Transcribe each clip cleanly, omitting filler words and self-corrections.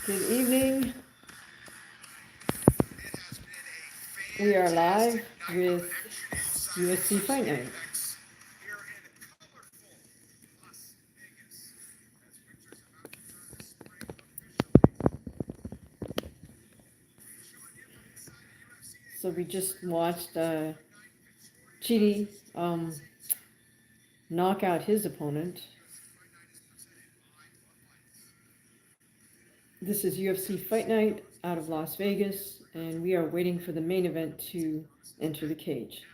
Good evening. We are live with UFC Fight Night. So we just watched Chidi knock out his opponent. This is UFC Fight Night out of Las Vegas, and we are waiting for the main event to enter the cage.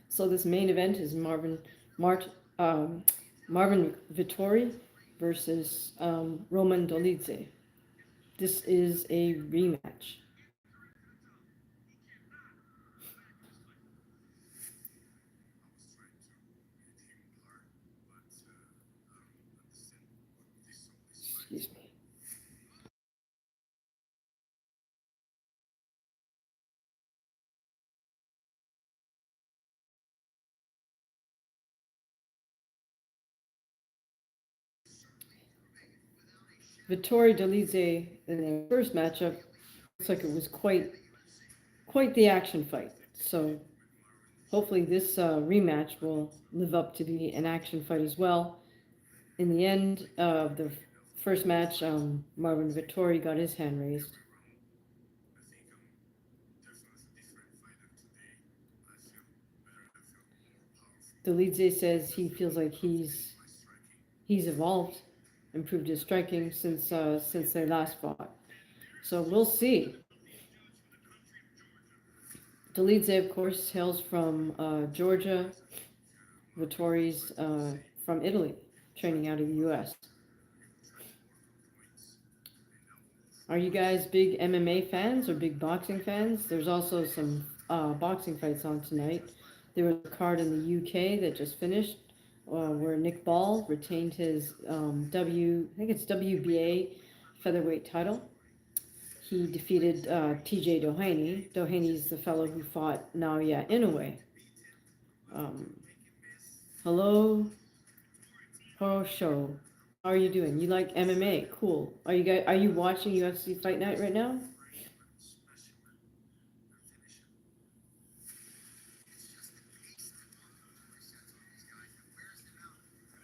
So this main event is um, Marvin Vettori versus Roman Dolidze. This is a rematch. Excuse me. Vettori Dolidze in their first matchup looks like it was quite the action fight. So hopefully this rematch will live up to be an action fight as well. In the end of the first match, Marvin Vettori got his hand raised. Dolidze says he feels like he's evolved, improved his striking since they last fought. So we'll see. Dolidze, of course, hails from Georgia. Vettori's from Italy, training out of the U.S. Are you guys big MMA fans or big boxing fans? There's also some boxing fights on tonight. There was a card in the UK that just finished where Nick Ball retained his I think it's WBA featherweight title. He defeated TJ Doheny. Doheny's the fellow who fought Naoya Inoue. Um, hello, Horo Show. How are you doing? You like MMA? Cool. Are you watching UFC Fight Night right now?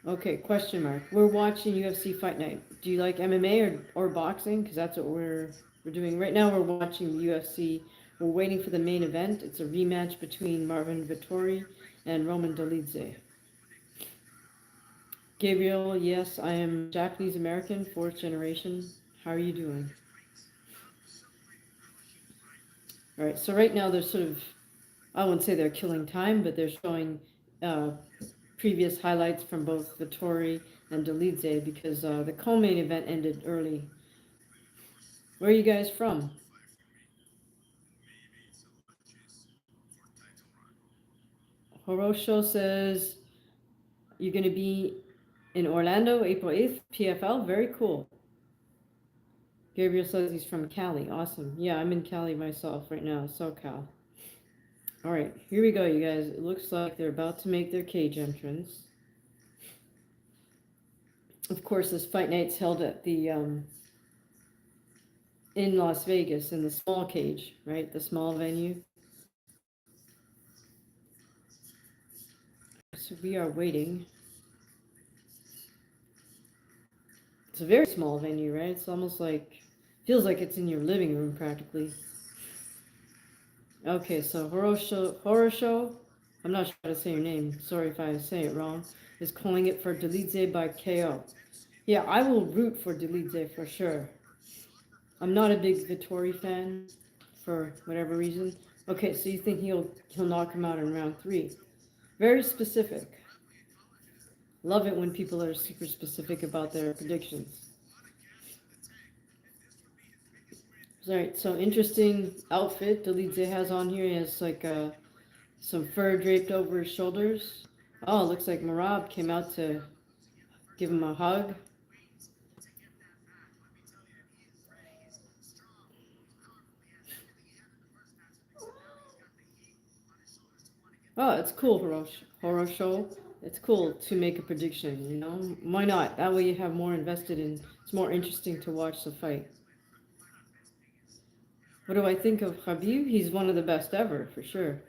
Okay, question mark. We're watching UFC Fight Night. Do you like MMA or boxing? Because that's what we're doing right now. We're watching the UFC. We're waiting for the main event. It's a rematch between Marvin Vettori and Roman Dolidze. Gabriel, yes, I am Japanese American, fourth generation. How are you doing? All right, so right now they're sort of, I wouldn't say they're killing time, but they're showing uh, previous highlights from both Vettori and Dolidze because the co-main event ended early. Where are you guys from? Horosho says you're going to be in Orlando April 8th, PFL. Very cool. Gabriel says he's from Cali. Awesome. Yeah, I'm in Cali myself right now, SoCal. All right, here we go, you guys. It looks like they're about to make their cage entrance. Of course, this fight night's held at the in Las Vegas in the small cage, right? The small venue. So we are waiting. It's a very small venue, right? It's almost like feels like it's in your living room practically. Okay, so Horosho, I'm not sure how to say your name. Sorry if I say it wrong. Is calling it for Dolidze by KO. Yeah, I will root for Dolidze for sure. I'm not a big Vettori fan for whatever reason. Okay, so you think he'll knock him out in round 3? Very specific. Love it when people are super specific about their predictions. All right, so interesting outfit Dolidze has on here. He has like some fur draped over his shoulders. Oh, looks like Marab came out to give him a hug. Oh, it's cool, horror show. It's cool to make a prediction, you know? Why not? That way you have more invested in, it's more interesting to watch the fight. What do I think of Khabib? He's one of the best ever, for sure.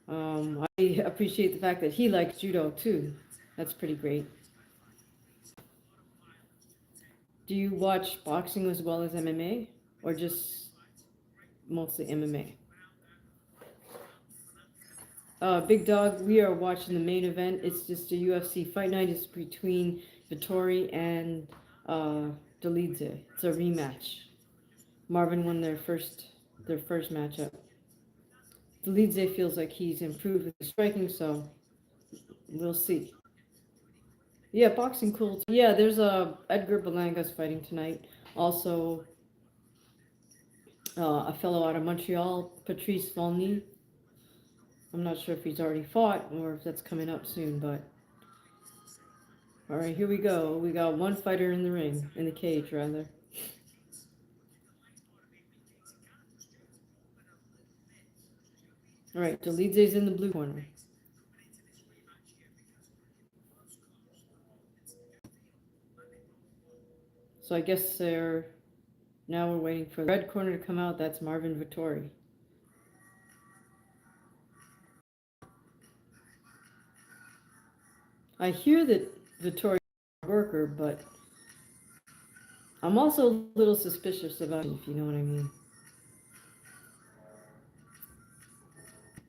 I appreciate the fact that he likes judo too. That's pretty great. Do you watch boxing as well as MMA? Or just mostly MMA? Big Dog, we are watching the main event. It's just a UFC fight night. It's between Vettori and uh, Dolidze. It's a rematch. Marvin won their first matchup. Dolidze feels like he's improved with the striking, so we'll see. Yeah, boxing cool. Yeah, there's Edgar Belanga's fighting tonight. Also, a fellow out of Montreal, Patrice Volny. I'm not sure if he's already fought or if that's coming up soon, but all right, here we go. We got one fighter in the ring, in the cage, rather. All right, Dolidze's in the blue corner. So I guess now we're waiting for the red corner to come out. That's Marvin Vettori. I hear that Vettori's a worker, but I'm also a little suspicious about it, if you know what I mean.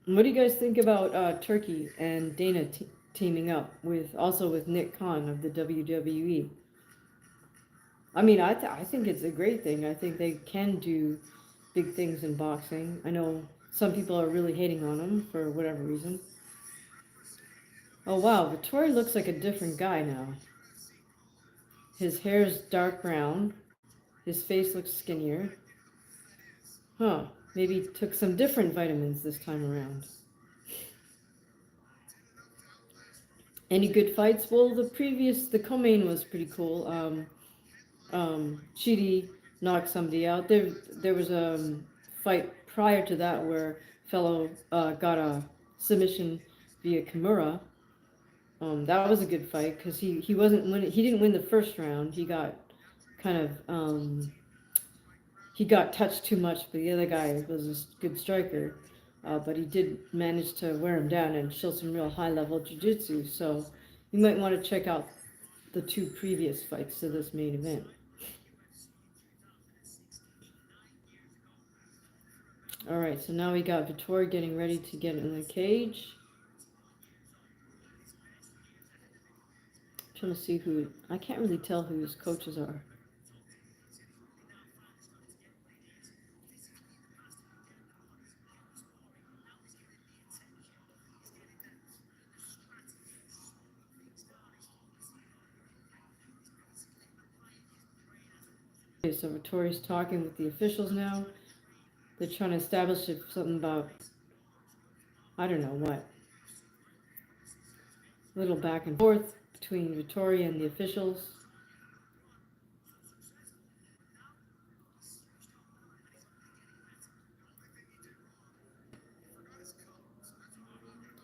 What do you guys think about Turkey and Dana teaming up with Nick Khan of the WWE? I mean, I think it's a great thing. I think they can do big things in boxing. I know some people are really hating on him for whatever reason. Oh wow, Vittori looks like a different guy now. His hair's dark brown. His face looks skinnier. Huh. Maybe took some different vitamins this time around. Any good fights? Well, the co-main was pretty cool. Chidi knocked somebody out. There was a fight prior to that where fellow got a submission via Kimura. That was a good fight because he wasn't winning. He didn't win the first round. He got kind of he got touched too much, but the other guy was a good striker. But he did manage to wear him down and show some real high level jiu-jitsu. So you might want to check out the two previous fights to this main event. All right, so now we got Vettori getting ready to get in the cage. I'm trying to see who. I can't really tell who his coaches are. Okay, so Vittori's talking with the officials now. They're trying to establish something about, I don't know what. A little back and forth between Vettori and the officials.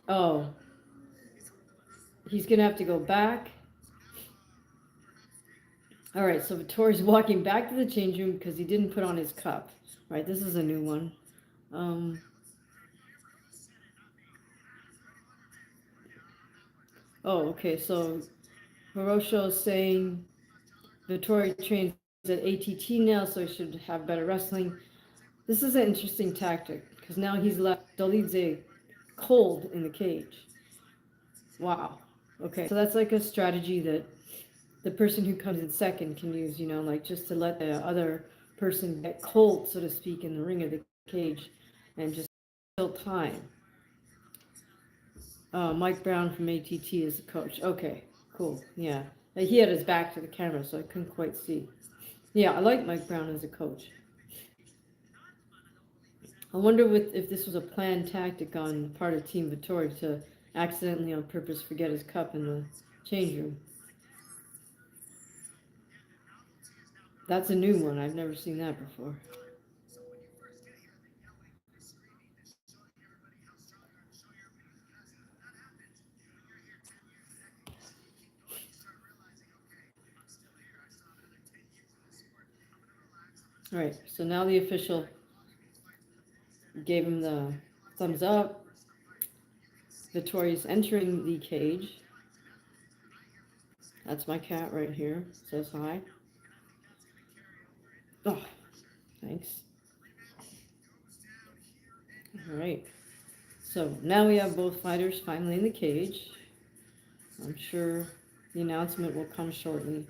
Oh, he's gonna have to go back. All right, so Vittori's walking back to the change room because he didn't put on his cup. All right, this is a new one. Um, oh, okay, so Hirosho's saying Vittori trains at ATT now, so he should have better wrestling. This is an interesting tactic because now he's left Dolidze cold in the cage. Wow. Okay, so that's like a strategy that the person who comes in second can use, like just to let the other person get cold, so to speak, in the ring of the cage and just kill time. Mike Brown from ATT is the coach. Okay, cool. Yeah. He had his back to the camera, so I couldn't quite see. Yeah, I like Mike Brown as a coach. I wonder if this was a planned tactic on the part of Team Vettori to accidentally on purpose forget his cup in the change room. That's a new one. I've never seen that before. All right, so now the official gave him the thumbs up. Vettori's entering the cage. That's my cat right here. Says hi. Oh, thanks. All right. So now we have both fighters finally in the cage. I'm sure the announcement will come shortly.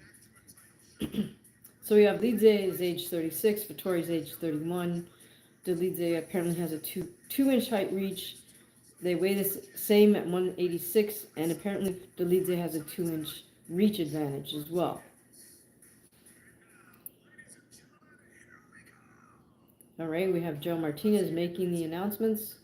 So we have Dolidze is age 36, Vettori's age 31. Dolidze apparently has a two-inch height reach. They weigh the same at 186, and apparently Dolidze has a 2-inch reach advantage as well. All right, we have Joe Martinez making the announcements.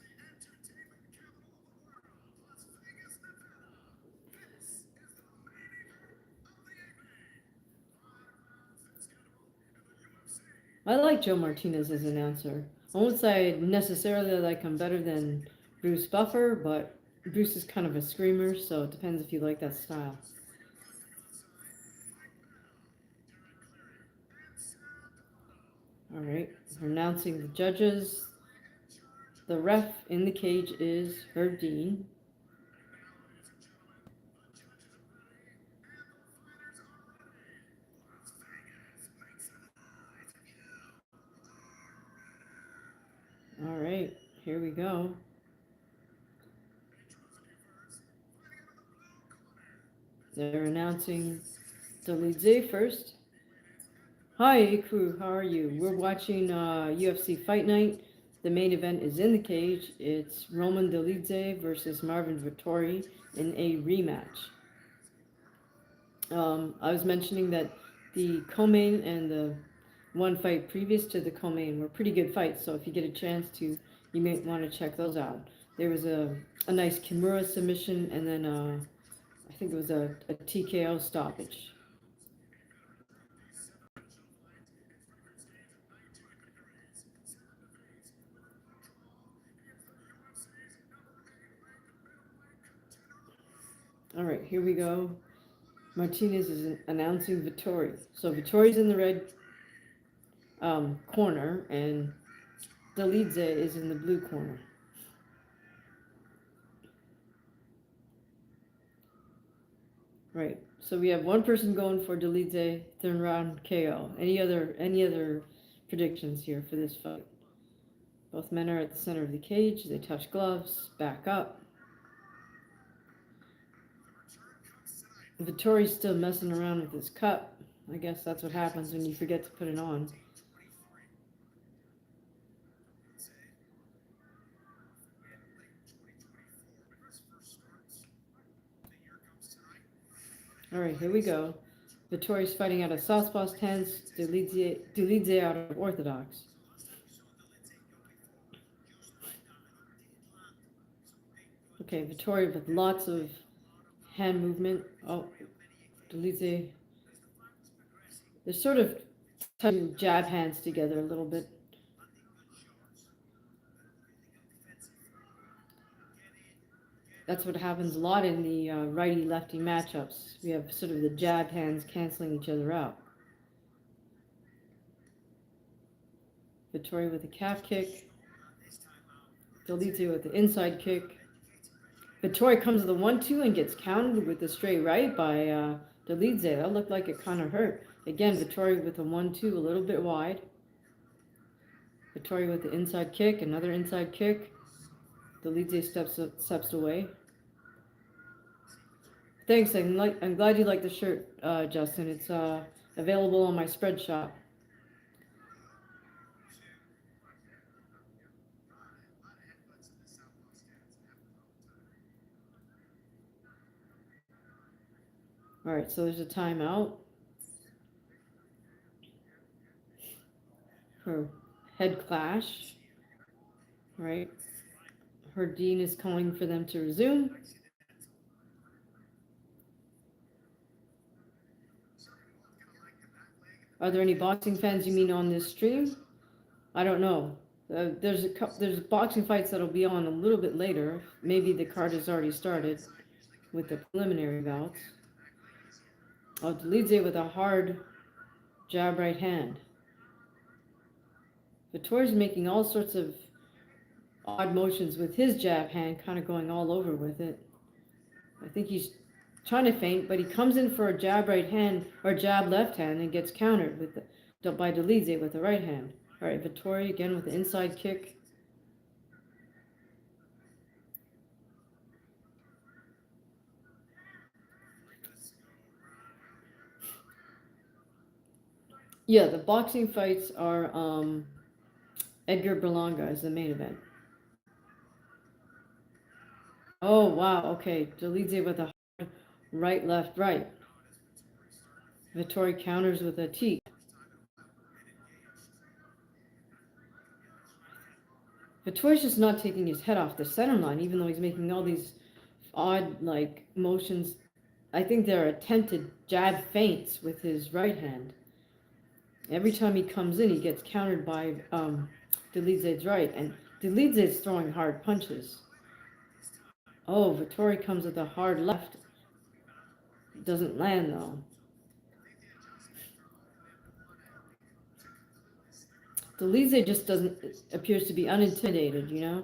I like Joe Martinez as announcer. I won't say necessarily I like him better than Bruce Buffer, but Bruce is kind of a screamer, so it depends if you like that style. All right, we're announcing the judges. The ref in the cage is Herb Dean. All right, here we go. They're announcing Dolidze first. Hi, crew. How are you? We're watching UFC Fight Night. The main event is in the cage. It's Roman Dolidze versus Marvin Vettori in a rematch. I was mentioning that the co-main and the one fight previous to the co-main were pretty good fights. So if you get a chance to, you may want to check those out. There was a nice Kimura submission, and then I think it was a TKO stoppage. All right, here we go. Martinez is announcing Vettori. So Vettori's in the red corner, and Dolidze is in the blue corner. Right. So we have one person going for Dolidze, third round KO. Any other predictions here for this fight? Both men are at the center of the cage. They touch gloves. Back up. Vettori's still messing around with his cup. I guess that's what happens when you forget to put it on. All right, here we go. Vettori's fighting out of southpaw stance. Dolidze out of orthodox. Okay, Vettori with lots of hand movement. Oh, Dolidze. They're sort of touching jab hands together a little bit. That's what happens a lot in the righty-lefty matchups. We have sort of the jab hands canceling each other out. Vettori with a calf kick. Dolidze with the inside kick. Vettori comes to the 1-2 and gets countered with a straight right by Dolidze. That looked like it kind of hurt. Again, Vettori with a 1-2, a little bit wide. Vettori with the inside kick, another inside kick. Dolidze steps away. Thanks. I'm glad you like the shirt, Justin. It's available on my spread shop. All right, so there's a timeout for head clash. All right. Herb Dean is calling for them to resume. Are there any boxing fans you mean on this stream? I don't know. There's boxing fights that'll be on a little bit later. Maybe the card has already started with the preliminary bouts. Oh, Dolidze with a hard jab right hand. Vettori's making all sorts of odd motions with his jab hand, kind of going all over with it. I think he's trying to feint, but he comes in for a jab right hand or jab left hand and gets countered by Dolidze with the right hand. All right, Vettori again with the inside kick. Yeah, the boxing fights are Edgar Berlanga is the main event. Oh wow, okay. Dolidze with a hard right, left, right. Vettori counters with a T. Vettori's just not taking his head off the center line, even though he's making all these odd like motions. I think they're attempted jab feints with his right hand. Every time he comes in, he gets countered by Dolidze's right, and Dolidze's throwing hard punches. Oh, Vettori comes with a hard left. Doesn't land though. Dolidze just doesn't appears to be unintimidated, you know.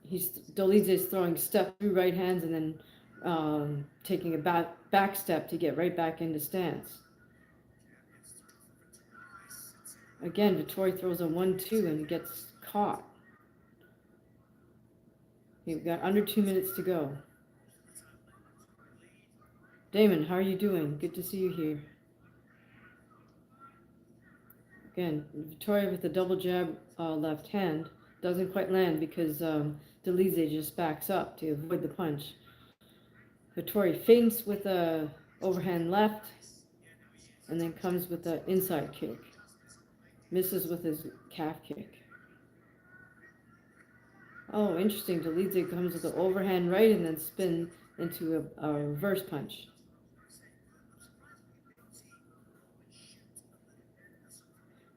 He's Dolidze's throwing step through right hands and then taking a back step to get right back into stance. Again, Vettori throws a 1-2 and gets caught. We've got under 2 minutes to go. Damon, how are you doing? Good to see you here. Again, Vettori with the double jab left hand doesn't quite land because Dolidze just backs up to avoid the punch. Vettori feints with a overhand left and then comes with the inside kick. Misses with his calf kick. Oh, interesting. Dolidze comes with the overhand right and then spin into a reverse punch.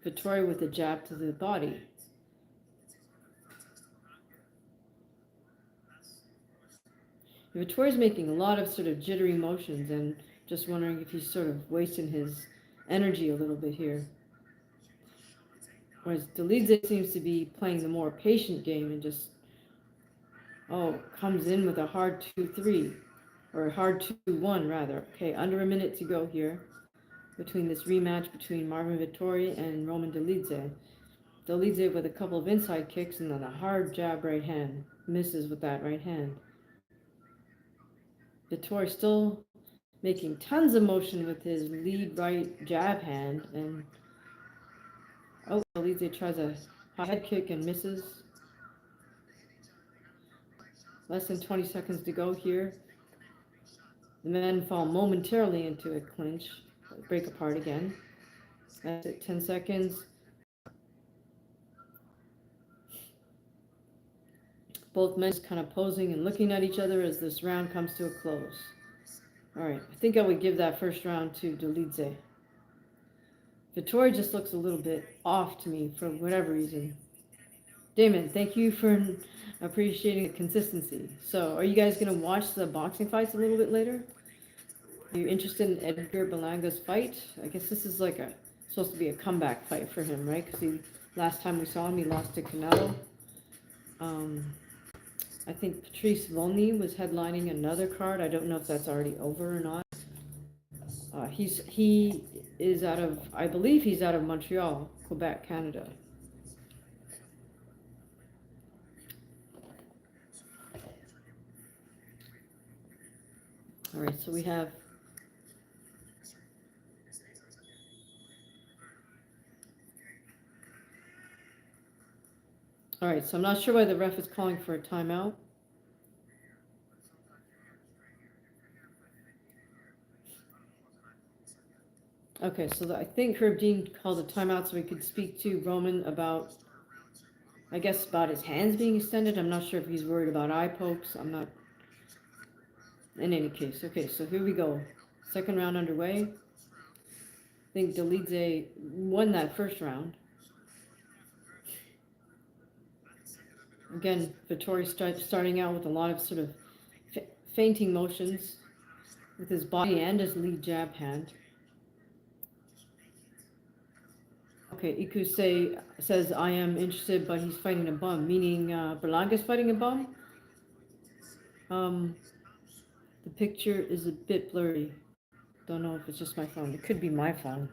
Vettori with a jab to the body. Vettori's making a lot of sort of jittery motions and just wondering if he's sort of wasting his energy a little bit here. Whereas Dolidze seems to be playing the more patient game and just, comes in with a hard 2-3, or a hard 2-1 rather. Okay, under a minute to go here between this rematch between Marvin Vettori and Roman Dolidze. Dolidze with a couple of inside kicks and then a hard jab right hand. Misses with that right hand. Vettori still making tons of motion with his lead right jab hand, and Dolidze tries a high head kick and misses. Less than 20 seconds to go here. The men fall momentarily into a clinch, break apart again. That's it, 10 seconds. Both men kind of posing and looking at each other as this round comes to a close. All right, I think I would give that first round to Dolidze. Vettori just looks a little bit off to me for whatever reason. Damon, thank you for appreciating the consistency. So, are you guys going to watch the boxing fights a little bit later? Are you interested in Edgar Berlanga's fight? I guess this is like supposed to be a comeback fight for him, right? Because last time we saw him, he lost to Canelo. I think Patrice Volney was headlining another card. I don't know if that's already over or not. He is out of, I believe he's out of Montreal, Quebec, Canada. All right, so we have all right, so I'm not sure why the ref is calling for a timeout. Okay, so I think Herb Dean called a timeout so we could speak to Roman about, I guess, about his hands being extended. I'm not sure if he's worried about eye pokes. I'm not. In any case, okay, so here we go. Second round underway. I think Dolidze won that first round. Again, Vettori starting out with a lot of sort of feinting motions with his body and his lead jab hand. Okay, says I am interested, but he's fighting a bum, meaning Berlanga's fighting a bum. Um, the picture is a bit blurry. Don't know if it's just my phone. It could be my phone.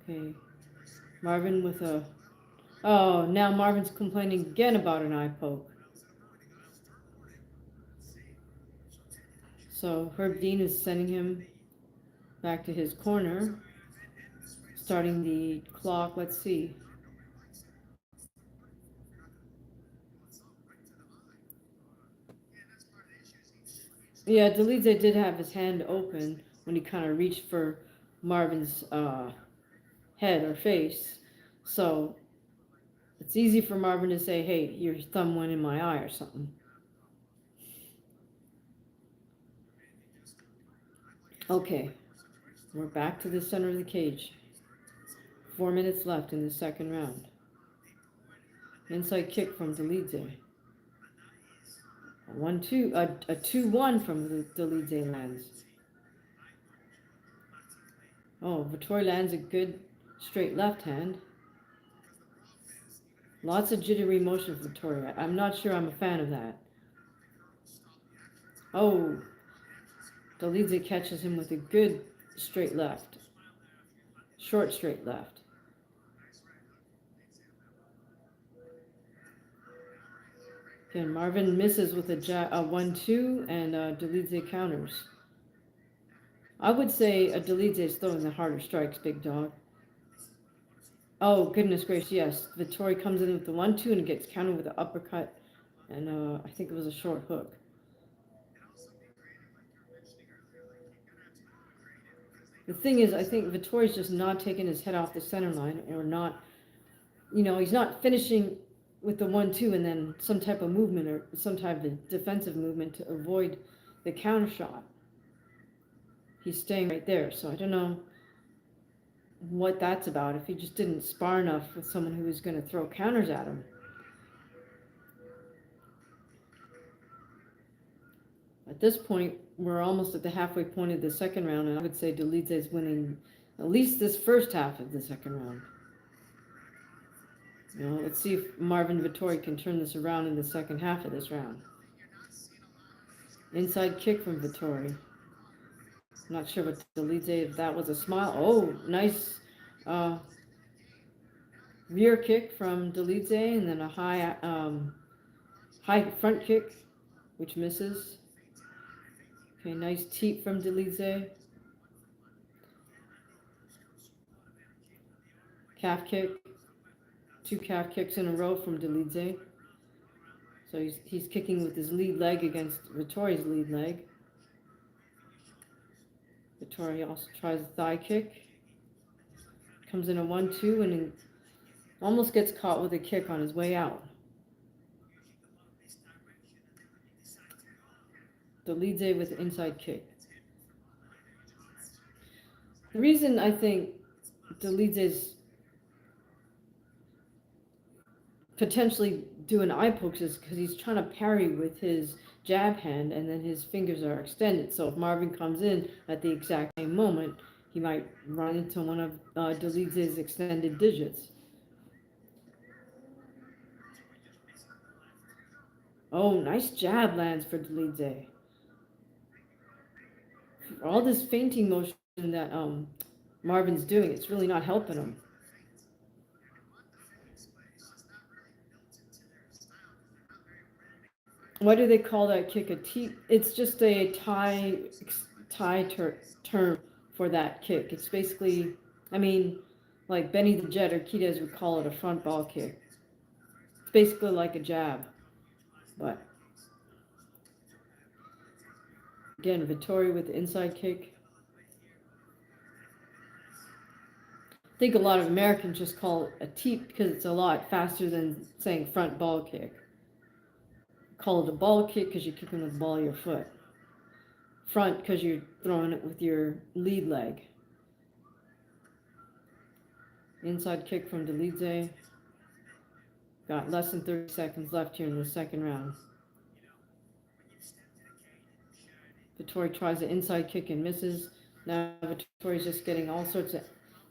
Okay, Marvin with a. Oh, now Marvin's complaining again about an eye poke. So Herb Dean is sending him back to his corner, starting the clock. Let's see. Yeah, Dolidze did have his hand open when he kind of reached for Marvin's head or face. So it's easy for Marvin to say, hey, your thumb went in my eye or something. Okay, we're back to the center of the cage. 4 minutes left in the second round. Inside kick from Dolidze. A 1-2, a 2-1 from the Dolidze lands. Oh, Vettori lands a good straight left hand. Lots of jittery motion for Vettori. I'm not sure I'm a fan of that. Oh, Dolidze catches him with a good straight left. Short straight left. Again, Marvin misses with a 1-2, and Dolidze counters. I would say Dolidze is throwing the harder strikes, big dog. Oh, goodness gracious, yes. Vettori comes in with the 1-2 and gets countered with an uppercut, and I think it was a short hook. The thing is, I think Vettori's just not taking his head off the center line, or not, he's not finishing with the 1-2 and then some type of movement or some type of defensive movement to avoid the counter shot. He's staying right there, so I don't know what that's about, if he just didn't spar enough with someone who was going to throw counters at him. At this point, we're almost at the halfway point of the second round, and I would say Dolidze is winning at least this first half of the second round. Let's see if Marvin Vettori can turn this around in the second half of this round. Inside kick from Vettori. Not sure what Dolidze, if that was a smile. Oh, nice rear kick from Dolidze, and then a high front kick, which misses. Okay, nice teep from Dolidze. Calf kick. 2 calf kicks in a row from Dolidze. So he's kicking with his lead leg against Vettori's lead leg. Vettori also tries a thigh kick. Comes in a 1-2 and almost gets caught with a kick on his way out. Dolidze with the inside kick. The reason I think Dolidze's potentially doing eye pokes is because he's trying to parry with his jab hand, and then his fingers are extended. So if Marvin comes in at the exact same moment, he might run into one of Dolidze's extended digits. Oh, nice jab lands for Dolidze. All this feinting motion that Marvin's doing, it's really not helping him. Why do they call that kick a teep? It's just a term for that kick. It's basically, like Benny the Jet or Quidez would call it a front ball kick. It's basically like a jab. But again, Vettori with the inside kick. I think a lot of Americans just call it a teep because it's a lot faster than saying front ball kick. Call it a ball kick because you're kicking with the ball of your foot. Front because you're throwing it with your lead leg. Inside kick from Dolidze. Got less than 30 seconds left here in the second round. Vettori tries an inside kick and misses. Now Vettori's just getting all sorts of.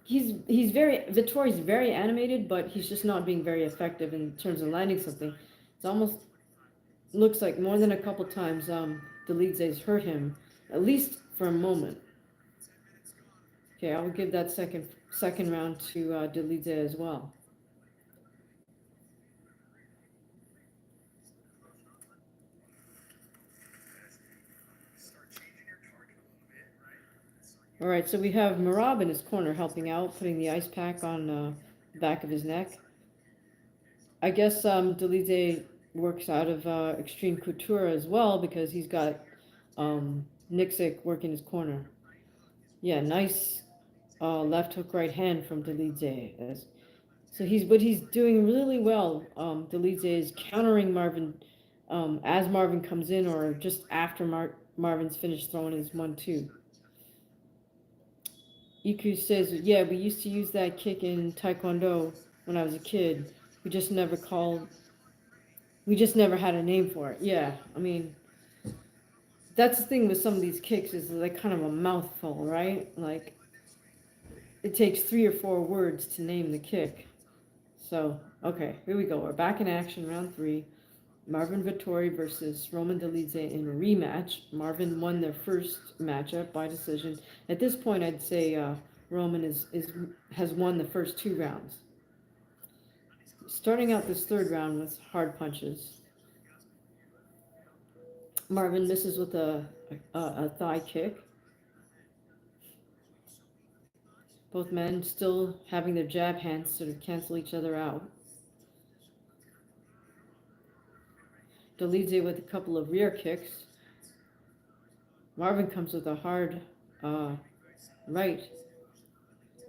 Vettori's very animated, but he's just not being very effective in terms of landing something. It's almost looks like more than a couple times Dolidze's hurt him, at least for a moment. Okay, I would give that second round to Dolidze as well. All right, so we have Marab in his corner helping out, putting the ice pack on the back of his neck. I guess Dolidze works out of Extreme Couture as well because he's got Nixick working his corner. Yeah, nice left hook right hand from Dolidze. So he's doing really well. Dolidze is countering Marvin as Marvin comes in or just after Marvin's finished throwing his 1-2. Iku says, yeah, we used to use that kick in Taekwondo when I was a kid. We just never called, we just never had a name for it. Yeah, I mean, that's the thing with some of these kicks is they're like kind of a mouthful, right? Like, it takes 3 or 4 words to name the kick. So, okay, here we go. We're back in action, round 3. Marvin Vettori versus Roman Dolidze in a rematch. Marvin won their first matchup by decision. At this point, I'd say Roman has won the first 2 rounds. Starting out this third round with hard punches. Marvin misses with a thigh kick. Both men still having their jab hands sort of cancel each other out. Dolidze with a couple of rear kicks. Marvin comes with a hard right.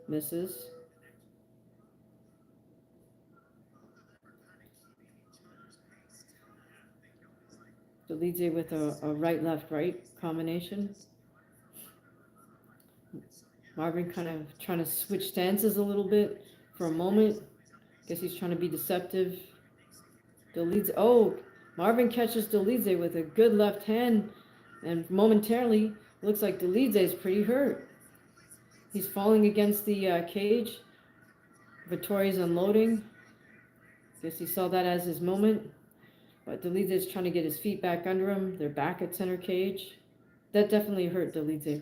Misses. Dolidze with a right-left-right combination. Marvin kind of trying to switch stances a little bit for a moment. Guess he's trying to be deceptive. Dolidze, Marvin catches Dolidze with a good left hand, and momentarily looks like Dolidze is pretty hurt. He's falling against the cage. Vettori's unloading. Guess he saw that as his moment. But Dolidze is trying to get his feet back under him. They're back at center cage. That definitely hurt Dolidze.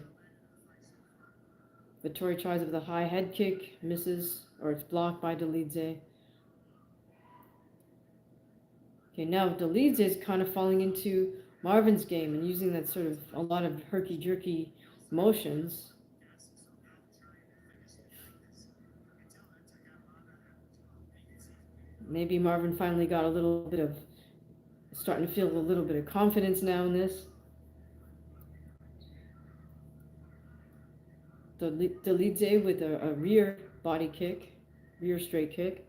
Vettori tries with a high head kick, misses, or it's blocked by Dolidze. Okay, now Dolidze is kind of falling into Marvin's game and using that sort of a lot of herky-jerky motions. Maybe Marvin finally got a little bit of, starting to feel a little bit of confidence now in this. Dolidze with a rear body kick, rear straight kick.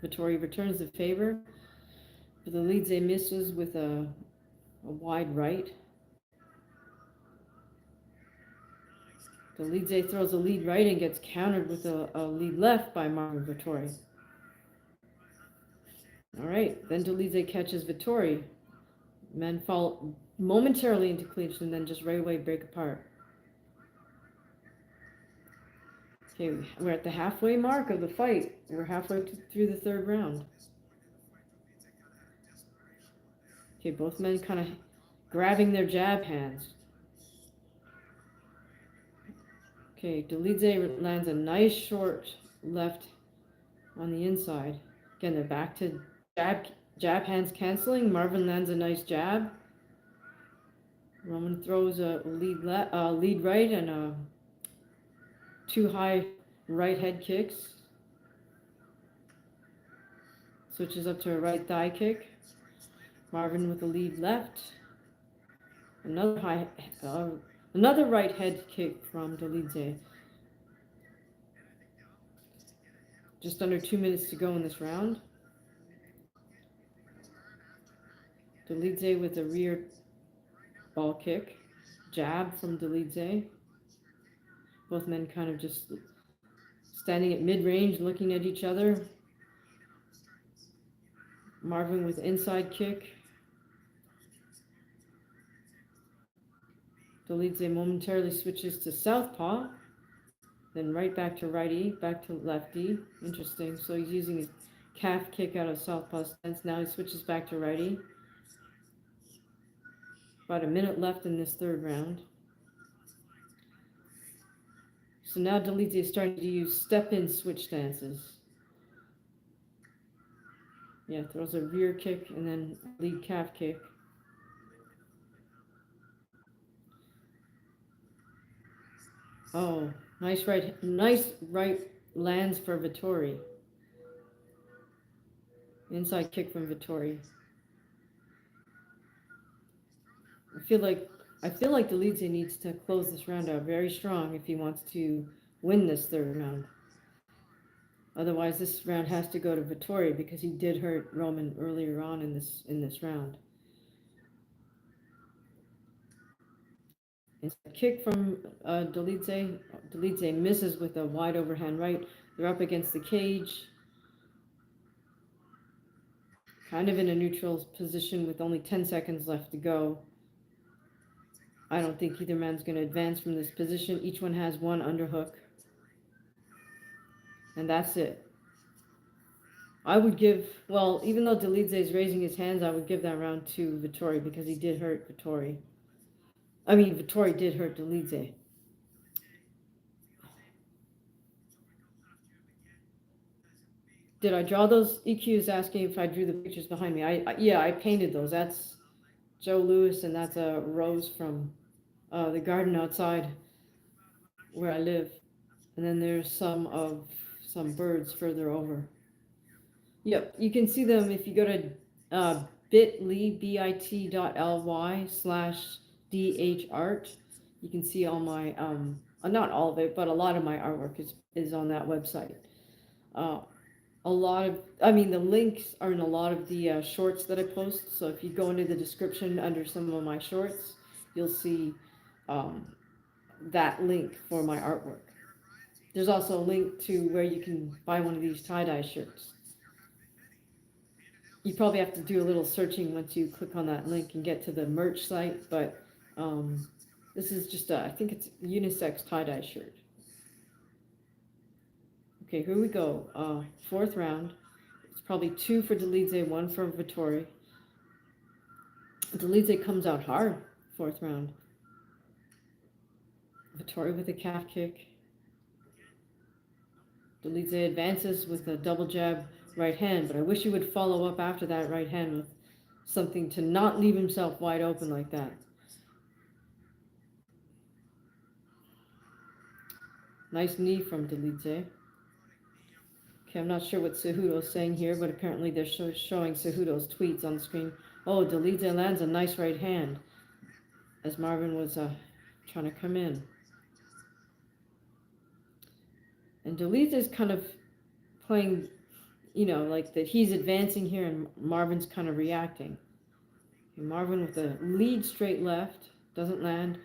Vettori returns the favor. Dolidze misses with a wide right. Dolidze throws a lead right and gets countered with a lead left by Marvin Vettori. All right, then Dolidze catches Vettori. Men fall momentarily into clinch and then just right away break apart. Okay, we're at the halfway mark of the fight. We're halfway through the third round. Okay, both men kind of grabbing their jab hands. Okay, Dolidze lands a nice short left on the inside. Again, they're back to jab hands canceling. Marvin lands a nice jab. Roman throws a lead right and 2 high right head kicks. Switches up to a right thigh kick. Marvin with a lead left. Another right head kick from Dolidze. Just under 2 minutes to go in this round. Dolidze with a rear ball kick. Jab from Dolidze. Both men kind of just standing at mid-range, looking at each other. Marvin with inside kick. Dolidze momentarily switches to southpaw, then right back to righty, back to lefty. Interesting. So he's using his calf kick out of southpaw stance. Now he switches back to righty. About a minute left in this third round. So now Dolidze is starting to use step-in switch stances. Yeah, throws a rear kick and then lead calf kick. Oh, nice right lands for Vettori. Inside kick from Vettori. I feel like I feel like Dolidze needs to close this round out very strong if he wants to win this third round. Otherwise, this round has to go to Vettori because he did hurt Roman earlier on in this round. It's a kick from Dolidze. Dolidze misses with a wide overhand right. They're up against the cage. Kind of in a neutral position with only 10 seconds left to go. I don't think either man's going to advance from this position. Each one has one underhook. And that's it. I would give, well, even though Dolidze is raising his hands, I would give that round to Vettori because he did hurt Vettori. I mean, Vettori did hurt Dolidze. Did I draw those? EQ is asking if I drew the pictures behind me. Yeah, I painted those. That's Joe Louis, and that's a rose from the garden outside where I live. And then there's some birds further over. Yep, you can see them if you go to bit.ly/dhart. You can see all my not all of it, but a lot of my artwork is on that website. A lot of, I mean, the links are in a lot of the shorts that I post. So if you go into the description under some of my shorts, you'll see that link for my artwork. There's also a link to where you can buy one of these tie-dye shirts. You probably have to do a little searching once you click on that link and get to the merch site, but this is just I think it's a unisex tie-dye shirt. Okay, here we go. Fourth round. It's probably 2 for Dolidze, 1 for Vettori. Dolidze comes out hard, fourth round. Vettori with a calf kick. Dolidze advances with a double jab right hand, but I wish he would follow up after that right hand with something to not leave himself wide open like that. Nice knee from Dolidze. Okay, I'm not sure what Cejudo's saying here, but apparently they're showing Cejudo's tweets on the screen. Oh, Dolidze lands a nice right hand as Marvin was trying to come in. And Dolidze is kind of playing, like that he's advancing here and Marvin's kind of reacting. And Marvin with a lead straight left, doesn't land.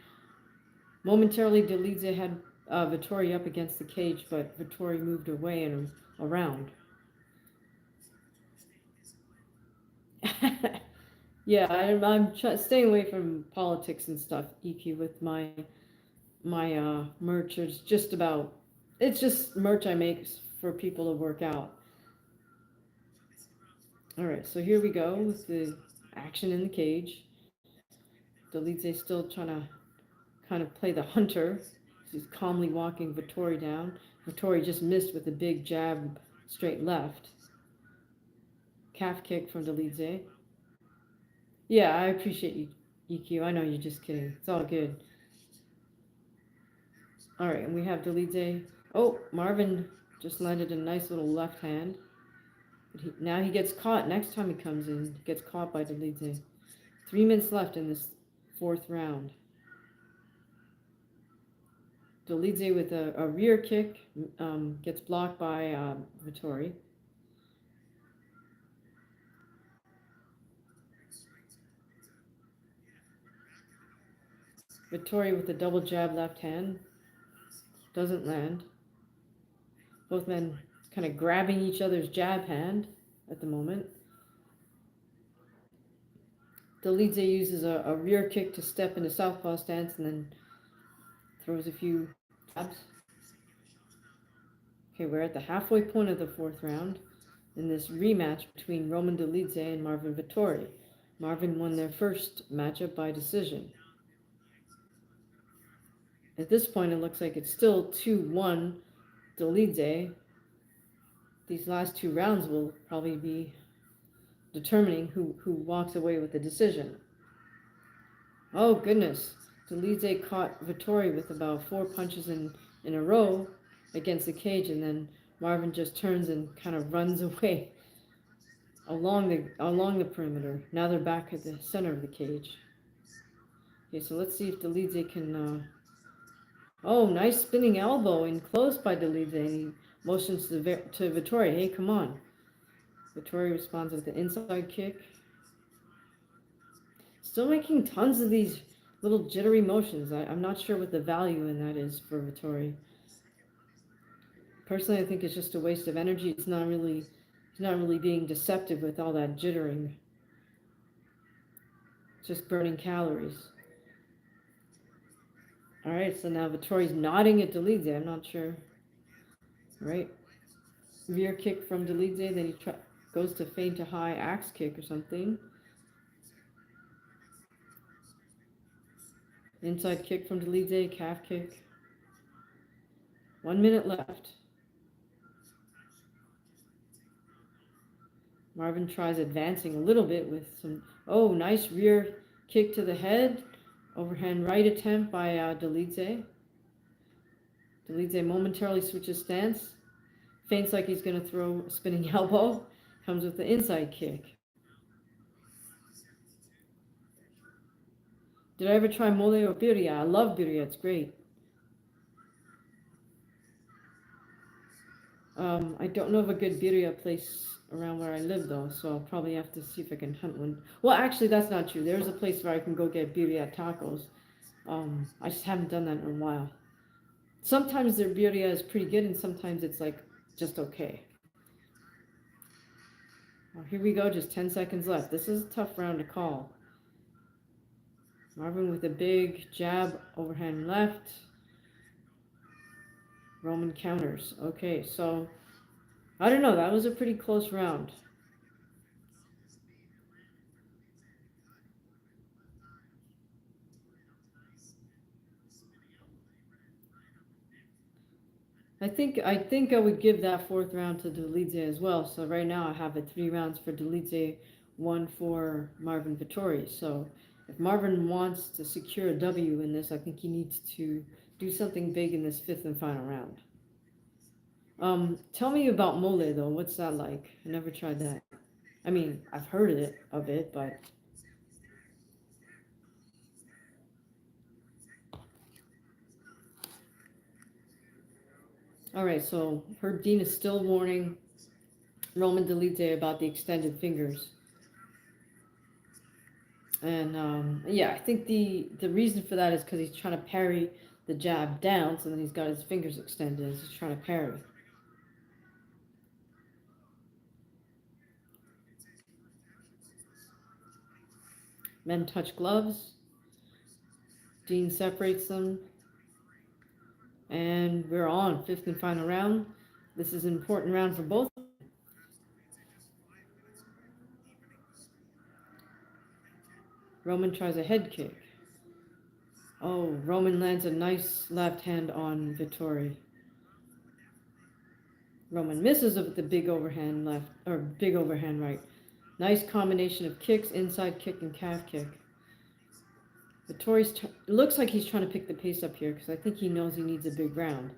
Momentarily, Dolidze had Vettori up against the cage, but Vettori moved away and around. Yeah, I'm staying away from politics and stuff, EQ, with my merch. It's just merch I make for people to work out. All right, so here we go with the action in the cage. Dolidze still trying to kind of play the hunter. He's calmly walking Vettori down. Vettori just missed with a big jab straight left. Calf kick from Dolidze. Yeah, I appreciate you, EQ. I know you're just kidding. It's all good. All right, and we have Dolidze. Oh, Marvin just landed a nice little left hand. But now he gets caught. Next time he comes in, he gets caught by Dolidze. 3 minutes left in this fourth round. Dolidze with a rear kick gets blocked by Vettori. Vettori with a double jab left hand. Doesn't land. Both men kind of grabbing each other's jab hand at the moment. Dolidze uses a rear kick to step into southpaw stance and then throws a few jabs. Okay, we're at the halfway point of the fourth round in this rematch between Roman Dolidze and Marvin Vettori. Marvin won their first matchup by decision. At this point, it looks like it's still 2-1 Dolidze. These last two rounds will probably be determining who walks away with the decision. Oh, goodness. Dolidze caught Vettori with about 4 punches in a row against the cage, and then Marvin just turns and kind of runs away along the perimeter. Now they're back at the center of the cage. Okay, so let's see if Dolidze can... Oh, nice spinning elbow in close by Dolidze, and he motions to Vettori. Hey, come on. Vettori responds with the inside kick. Still making tons of these little jittery motions. I'm not sure what the value in that is for Vettori. Personally, I think it's just a waste of energy. He's not really being deceptive with all that jittering. Just burning calories. All right, so now Vettori's nodding at Dolidze. I'm not sure. All right. Rear kick from Dolidze, then he goes to feint a high axe kick or something. Inside kick from Dolidze, calf kick. 1 minute left. Marvin tries advancing a little bit with some... Oh, nice rear kick to the head. Overhand right attempt by Dolidze. Dolidze momentarily switches stance. Feints like he's going to throw a spinning elbow. Comes with the inside kick. Did I ever try mole or birria? I love birria. It's great. I don't know of a good birria place around where I live, though, so I'll probably have to see if I can hunt one. Well, actually, that's not true. There's a place where I can go get birria tacos. I just haven't done that in a while. Sometimes their birria is pretty good, and sometimes it's like just okay. Well, here we go, just 10 seconds left. This is a tough round to call. Marvin with a big jab, overhand left. Roman counters. Okay, so I don't know. That was a pretty close round. I think I would give that fourth round to Dolidze as well. So right now I have it 3 rounds for Dolidze, 1 for Marvin Vettori. So if Marvin wants to secure a W in this, I think he needs to do something big in this 5th and final round. Tell me about mole though. What's that like? I never tried that. I mean, I've heard of it, but all right. So Herb Dean is still warning Roman Dolidze about the extended fingers. And yeah, I think the reason for that is because he's trying to parry the jab down, so then he's got his fingers extended as he's trying to parry. Men touch gloves. Dean separates them. And we're on 5th and final round. This is an important round for both. Roman tries a head kick. Oh, Roman lands a nice left hand on Vettori. Roman misses with the big overhand left, or big overhand right. Nice combination of kicks, inside kick and calf kick. Vettori's looks like he's trying to pick the pace up here because I think he knows he needs a big round.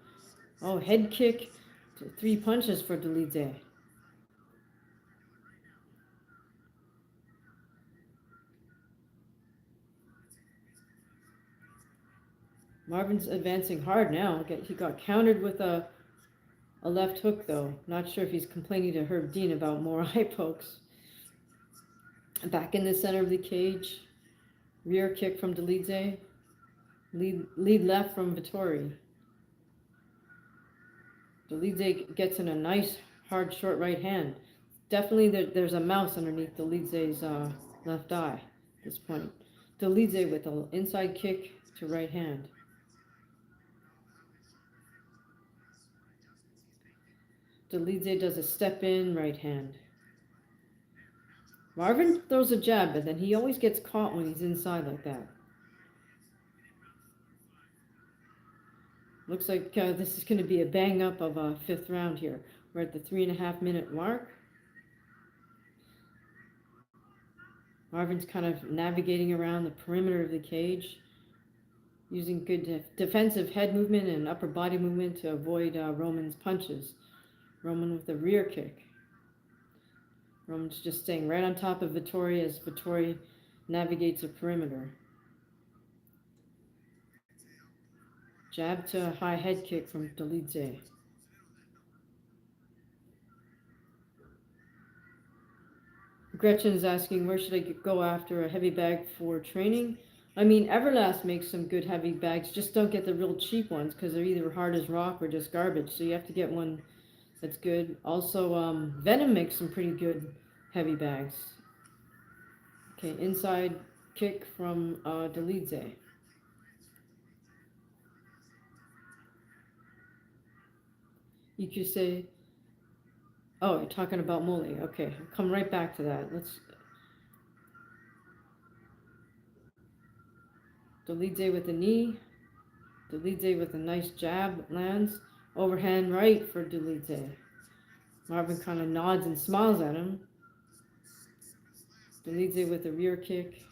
Oh, head kick, 3 punches for Dolidze. Marvin's advancing hard now. He got countered with a left hook, though. Not sure if he's complaining to Herb Dean about more eye pokes. Back in the center of the cage. Rear kick from Dolidze. Lead left from Vettori. Dolidze gets in a nice, hard, short right hand. Definitely there's a mouse underneath Dolidze's left eye. this point. Dolidze with an inside kick to right hand. Dolidze does a step in right hand. Marvin throws a jab, but then he always gets caught when he's inside like that. Looks like this is going to be a bang up of a fifth round here. We're at the 3.5 minute mark. Marvin's kind of navigating around the perimeter of the cage, using good defensive head movement and upper body movement to avoid Roman's punches. Roman with a rear kick. Roman's just staying right on top of Vettori as Vettori navigates a perimeter. Jab to a high head kick from Dolidze. Gretchen is asking, where should I go after a heavy bag for training? I mean, Everlast makes some good heavy bags. Just don't get the real cheap ones because they're either hard as rock or just garbage. So you have to get one that's good. Also, Venom makes some pretty good heavy bags. Okay, inside kick from Dolidze. You could say, oh, you're talking about Mole. Okay, I'll come right back to that. Dolidze with a knee. Dolidze with a nice jab lands. Overhand right for Dolidze. Marvin kind of nods and smiles at him. Dolidze with a rear kick.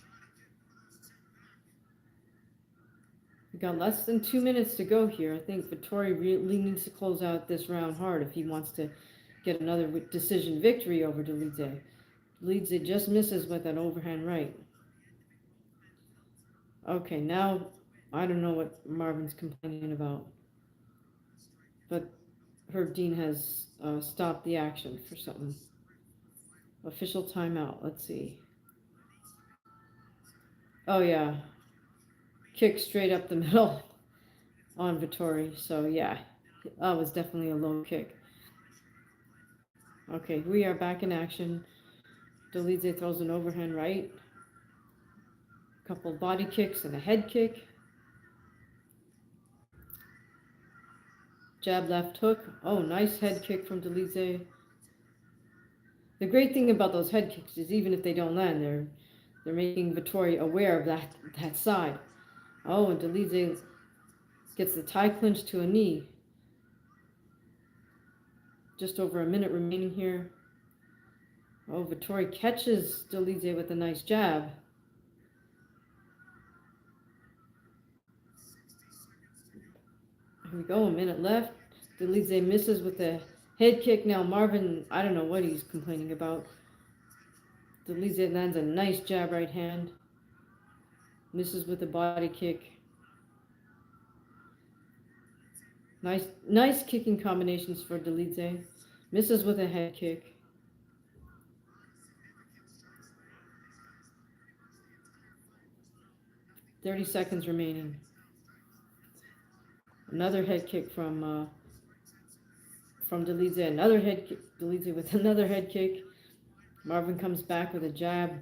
We got less than 2 minutes to go here. I think Vettori really needs to close out this round hard if he wants to get another decision victory over Dolidze. Dolidze just misses with that overhand right. Okay, now I don't know what Marvin's complaining about, but Herb Dean has stopped the action for something. Official timeout. Let's see. Oh yeah, kick straight up the middle on Vettori. So yeah, that was definitely a low kick. Okay, we are back in action. Dolidze throws an overhand right. A couple body kicks and a head kick. Jab left hook. Oh, nice head kick from Dolidze. The great thing about those head kicks is even if they don't land, they're making Vettori aware of that side. Oh, and Dolidze gets the tie clinch to a knee. Just over a minute remaining here. Oh, Vettori catches Dolidze with a nice jab. Here we go, a minute left. Dolidze misses with a head kick. Now Marvin, I don't know what he's complaining about. Dolidze lands a nice jab right hand. Misses with a body kick. Nice kicking combinations for Dolidze. Misses with a head kick. $30 remaining. Another head kick from Dolidze. Another head kick. Dolidze with another head kick. Marvin comes back with a jab.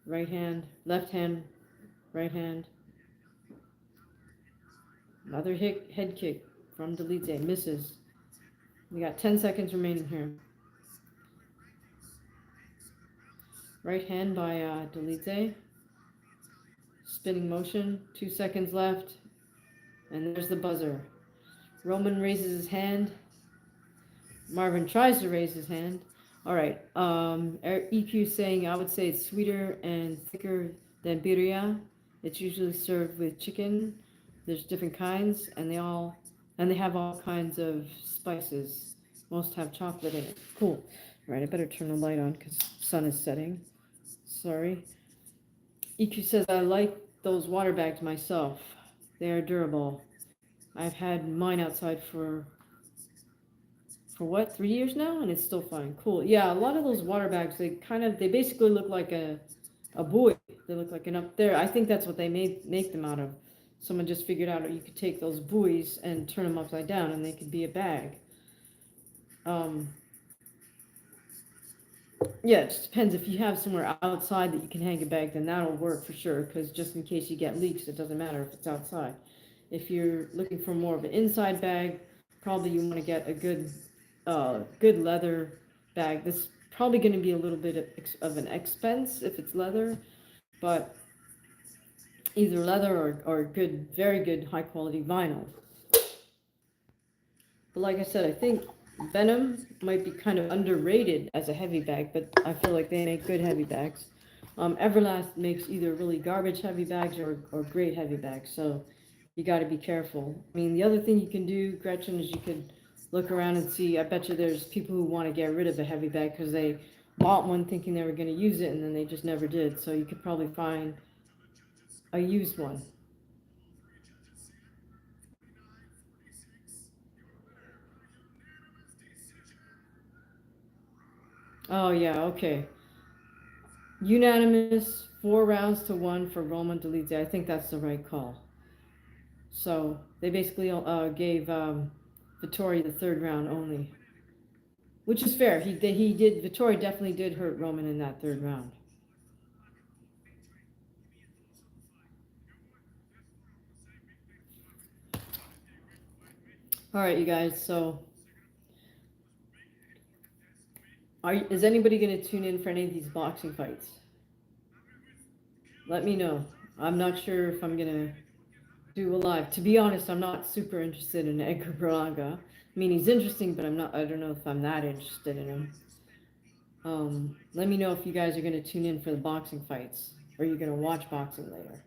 Right hand, left hand, right hand. Another head kick from Dolidze. Misses. We got 10 seconds remaining here. Right hand by Dolidze. Spinning motion. 2 seconds left. And there's the buzzer. Roman raises his hand. Marvin tries to raise his hand. All right. EQ saying, I would say it's sweeter and thicker than birria. It's usually served with chicken. There's different kinds, and they have all kinds of spices. Most have chocolate in it. Cool. All right, I better turn the light on because the sun is setting. Sorry. EQ says, I like those water bags myself. They are durable. I've had mine outside for what, 3 years now, and it's still fine. Cool. Yeah, a lot of those water bags, they basically look like a buoy. They look like an up there. I think that's what they make them out of. Someone just figured out you could take those buoys and turn them upside down, and they could be a bag. Yeah, it just depends. If you have somewhere outside that you can hang a bag, then that'll work for sure. Because just in case you get leaks, it doesn't matter if it's outside. If you're looking for more of an inside bag, probably you want to get a good leather bag. This is probably going to be a little bit of an expense if it's leather, but either leather or good, very good, high quality vinyl. But like I said, I think Venom might be kind of underrated as a heavy bag, but I feel like they make good heavy bags. Everlast makes either really garbage heavy bags or great heavy bags, so you got to be careful. I mean, the other thing you can do, Gretchen, is you could look around and see. I bet you there's people who want to get rid of a heavy bag because they bought one thinking they were going to use it and then they just never did. So you could probably find a used one. Oh yeah, okay. Unanimous, 4 rounds to 1 for Roman Dolidze. I think that's the right call. So they basically gave Vettori the third round only, which is fair. He did. Vettori definitely did hurt Roman in that third round. All right, you guys. So is anybody going to tune in for any of these boxing fights? Let me know. I'm not sure if I'm gonna do a live. To be honest, I'm not super interested in Edgar Berlanga. I mean, he's interesting, but I'm not. I don't know if I'm that interested in him. Let me know if you guys are going to tune in for the boxing fights or you're going to watch boxing later.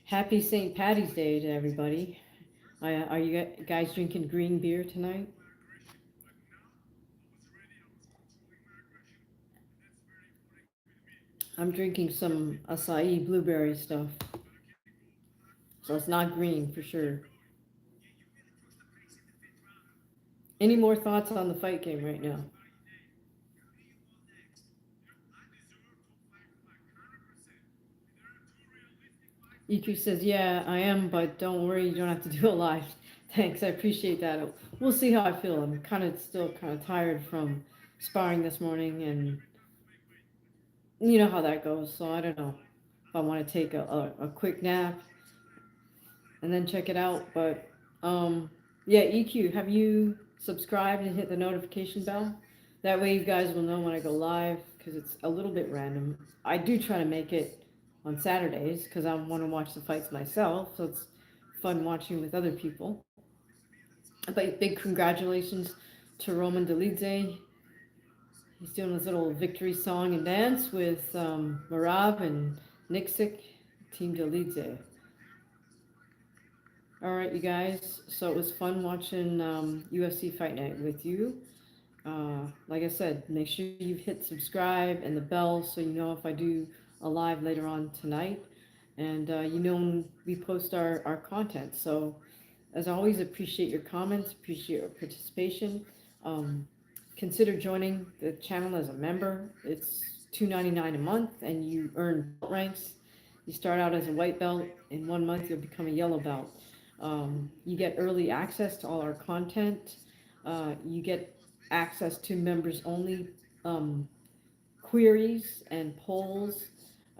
Happy St. Patty's Day to everybody. Are you guys drinking green beer tonight? I'm drinking some acai blueberry stuff. So it's not green for sure. Any more thoughts on the fight game right now? EQ says, yeah, I am, but don't worry, you don't have to do it live. Thanks, I appreciate that. We'll see how I feel. I'm still kind of tired from sparring this morning, and you know how that goes. So I don't know if I want to take a quick nap and then check it out. But yeah, EQ, have you subscribed and hit the notification bell? That way you guys will know when I go live because it's a little bit random. I do try to make it on Saturdays because I want to watch the fights myself. So it's fun watching with other people. But big congratulations to Roman Dolidze. He's doing his little victory song and dance with Marab and Nixick, Team Dolidze. All right, you guys. So it was fun watching UFC Fight Night with you. Like I said, make sure you've hit subscribe and the bell so you know if I do a live later on tonight. And you know when we post our content. So as always, appreciate your comments, appreciate your participation. Um, Consider joining the channel as a member. It's $2.99 a month, and you earn belt ranks. You start out as a white belt. In 1 month, you'll become a yellow belt. You get early access to all our content. You get access to members only queries and polls.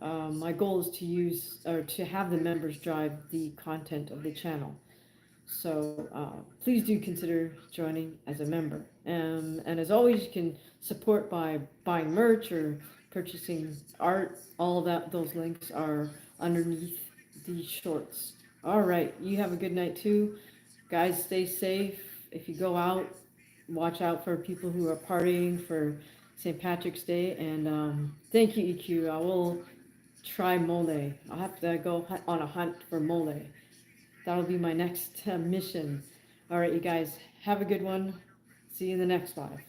My goal is to use or to have the members drive the content of the channel. So please do consider joining as a member. And as always, you can support by buying merch or purchasing art. All of those links are underneath these shorts. All right, you have a good night too. Guys, stay safe. If you go out, watch out for people who are partying for St. Patrick's Day. And thank you, EQ. I will try mole. I'll have to go on a hunt for mole. That'll be my next mission. All right, you guys, have a good one. See you in the next live.